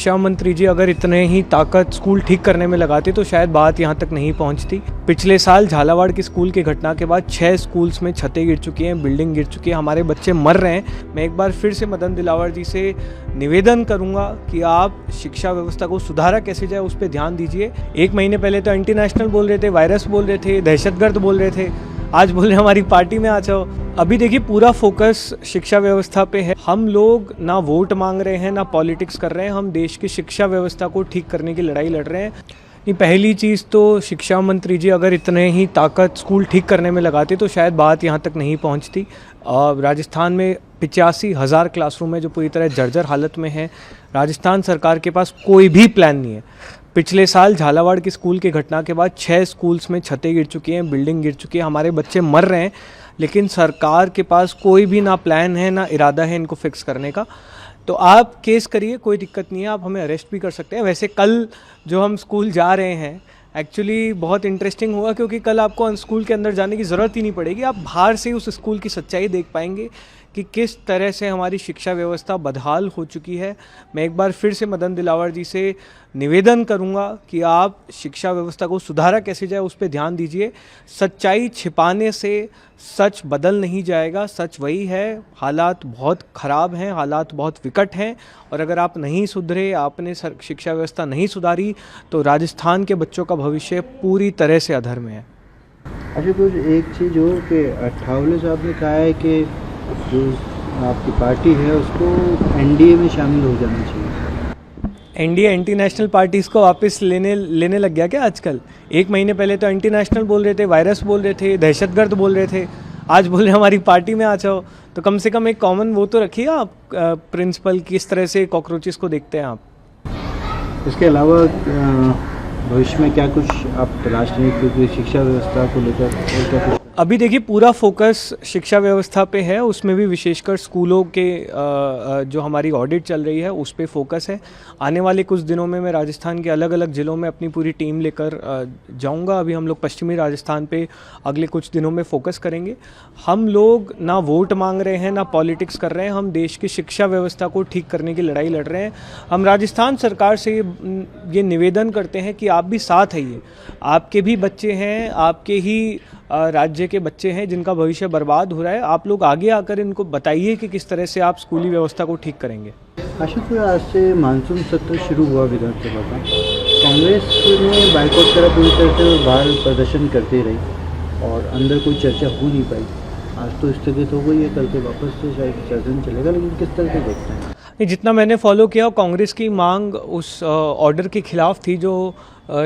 शिक्षा मंत्री जी अगर इतने ही ताकत स्कूल ठीक करने में लगाते तो शायद बात यहाँ तक नहीं पहुँचती। पिछले साल झालावाड़ के स्कूल की घटना के बाद 6 स्कूल्स में छतें गिर चुकी हैं, बिल्डिंग गिर चुकी है, हमारे बच्चे मर रहे हैं। मैं एक बार फिर से मदन दिलावर जी से निवेदन करूंगा कि आप शिक्षा व्यवस्था को सुधारा कैसे जाए उस पर ध्यान दीजिए। 1 महीने पहले तो एंटी नेशनल बोल रहे थे, वायरस बोल रहे थे, दहशतगर्द बोल रहे थे, आज बोल रहे हमारी पार्टी में आ जाओ। अभी देखिए पूरा फोकस शिक्षा व्यवस्था पे है। हम लोग ना वोट मांग रहे हैं ना पॉलिटिक्स कर रहे हैं, हम देश की शिक्षा व्यवस्था को ठीक करने की लड़ाई लड़ रहे हैं। पहली चीज़ तो शिक्षा मंत्री जी अगर इतने ही ताकत स्कूल ठीक करने में लगाते तो शायद बात यहाँ तक नहीं पहुँचती। राजस्थान में 85,000 क्लासरूम है जो पूरी तरह जर्जर हालत में है। राजस्थान सरकार के पास कोई भी प्लान नहीं है। पिछले साल झालावाड़ की स्कूल की घटना के बाद 6 स्कूल्स में छतें गिर चुकी हैं, बिल्डिंग गिर चुकी है, हमारे बच्चे मर रहे हैं, लेकिन सरकार के पास कोई भी ना प्लान है ना इरादा है इनको फिक्स करने का। तो आप केस करिए, कोई दिक्कत नहीं है, आप हमें अरेस्ट भी कर सकते हैं। वैसे कल जो हम स्कूल जा रहे हैं एक्चुअली बहुत इंटरेस्टिंग हुआ क्योंकि कल आपको स्कूल के अंदर जाने की ज़रूरत ही नहीं पड़ेगी। आप बाहर से उस स्कूल की सच्चाई देख पाएंगे कि किस तरह से हमारी शिक्षा व्यवस्था बदहाल हो चुकी है। मैं एक बार फिर से मदन दिलावर जी से निवेदन करूंगा कि आप शिक्षा व्यवस्था को सुधारा कैसे जाए उस पर ध्यान दीजिए। सच्चाई छिपाने से सच बदल नहीं जाएगा, सच वही है। हालात बहुत ख़राब हैं, हालात बहुत विकट हैं और अगर आप नहीं सुधरे, आपने शिक्षा व्यवस्था नहीं सुधारी तो राजस्थान के बच्चों का भविष्य पूरी तरह से अधर में है। अच्छा, कुछ एक चीज़ हो कि ठावले साहब ने कहा है कि जो आपकी पार्टी है उसको एनडीए में शामिल हो जाना चाहिए। एनडीए एंटी नेशनल पार्टीज़ को वापस लेने लग गया क्या आजकल? 1 महीने पहले तो एंटी नेशनल बोल रहे थे, वायरस बोल रहे थे, दहशतगर्द बोल रहे थे, आज बोल रहे हमारी पार्टी में आ जाओ। तो कम से कम एक कॉमन वो तो रखिए आप, प्रिंसिपल किस तरह से कॉकरोचेस को देखते हैं आप। इसके अलावा भविष्य में क्या कुछ आप तलाश रहे हैं क्योंकि शिक्षा व्यवस्था को लेकर और क्या कुछ? अभी देखिए पूरा फोकस शिक्षा व्यवस्था पे है, उसमें भी विशेषकर स्कूलों के जो हमारी ऑडिट चल रही है उस पे फोकस है। आने वाले कुछ दिनों में मैं राजस्थान के अलग अलग ज़िलों में अपनी पूरी टीम लेकर जाऊंगा। अभी हम लोग पश्चिमी राजस्थान पे अगले कुछ दिनों में फोकस करेंगे। हम लोग ना वोट मांग रहे हैं ना पॉलिटिक्स कर रहे हैं, हम देश की शिक्षा व्यवस्था को ठीक करने की लड़ाई लड़ रहे हैं। हम राजस्थान सरकार से ये निवेदन करते हैं कि आप भी साथ आइए। आपके भी बच्चे हैं, आपके ही राज्य के बच्चे हैं जिनका भविष्य बर्बाद हो रहा है। आप लोग आगे आकर इनको बताइए कि किस तरह से आप स्कूली व्यवस्था को ठीक करेंगे। आशुतोष, आज से मानसून सत्र शुरू हुआ विधानसभा का। कांग्रेस ने बाइकआउट करा पूरी तरह से, बाहर प्रदर्शन करते रही और अंदर कोई चर्चा हो नहीं पाई। आज तो स्थगित हो गई है, कल से वापस से शायद सदन चलेगा, लेकिन किस तरह से देखते हैं? जितना मैंने फॉलो किया, कांग्रेस की मांग उस ऑर्डर के खिलाफ थी जो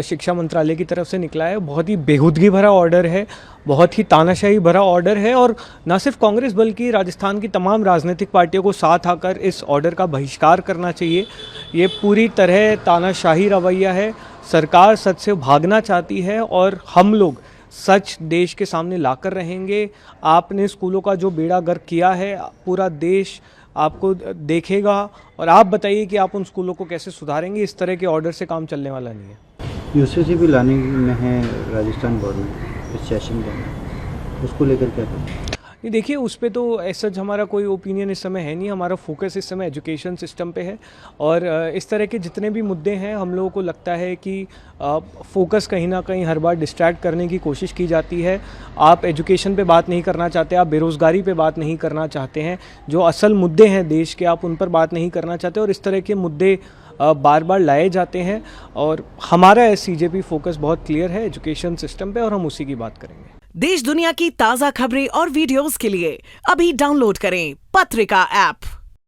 शिक्षा मंत्रालय की तरफ से निकला है। बहुत ही बेहूदगी भरा ऑर्डर है, बहुत ही तानाशाही भरा ऑर्डर है और न सिर्फ कांग्रेस बल्कि राजस्थान की तमाम राजनीतिक पार्टियों को साथ आकर इस ऑर्डर का बहिष्कार करना चाहिए। ये पूरी तरह तानाशाही रवैया है। सरकार सच से भागना चाहती है और हम लोग सच देश के सामने लाकर रहेंगे। आपने स्कूलों का जो बेड़ा गर्क किया है, पूरा देश आपको देखेगा और आप बताइए कि आप उन स्कूलों को कैसे सुधारेंगे। इस तरह के ऑर्डर से काम चलने वाला नहीं है। यूसीसी भी लाने में है राजस्थान गवर्नमेंट इस सेशन के अंदर, उसको लेकर क्या करें? नहीं, देखिए उस पर तो ऐसा हमारा कोई ओपिनियन इस समय है नहीं। हमारा फोकस इस समय एजुकेशन सिस्टम पे है और इस तरह के जितने भी मुद्दे हैं हम लोगों को लगता है कि फोकस कहीं ना कहीं हर बार डिस्ट्रैक्ट करने की कोशिश की जाती है। आप एजुकेशन पे बात नहीं करना चाहते, आप बेरोज़गारी पे बात नहीं करना चाहते हैं, जो असल मुद्दे हैं देश के आप उन पर बात नहीं करना चाहते और इस तरह के मुद्दे बार बार लाए जाते हैं। और हमारा एससीजेपी फोकस बहुत क्लियर है एजुकेशन सिस्टम पे और हम उसी की बात करेंगे। देश दुनिया की ताज़ा खबरें और वीडियोस के लिए अभी डाउनलोड करें पत्रिका ऐप।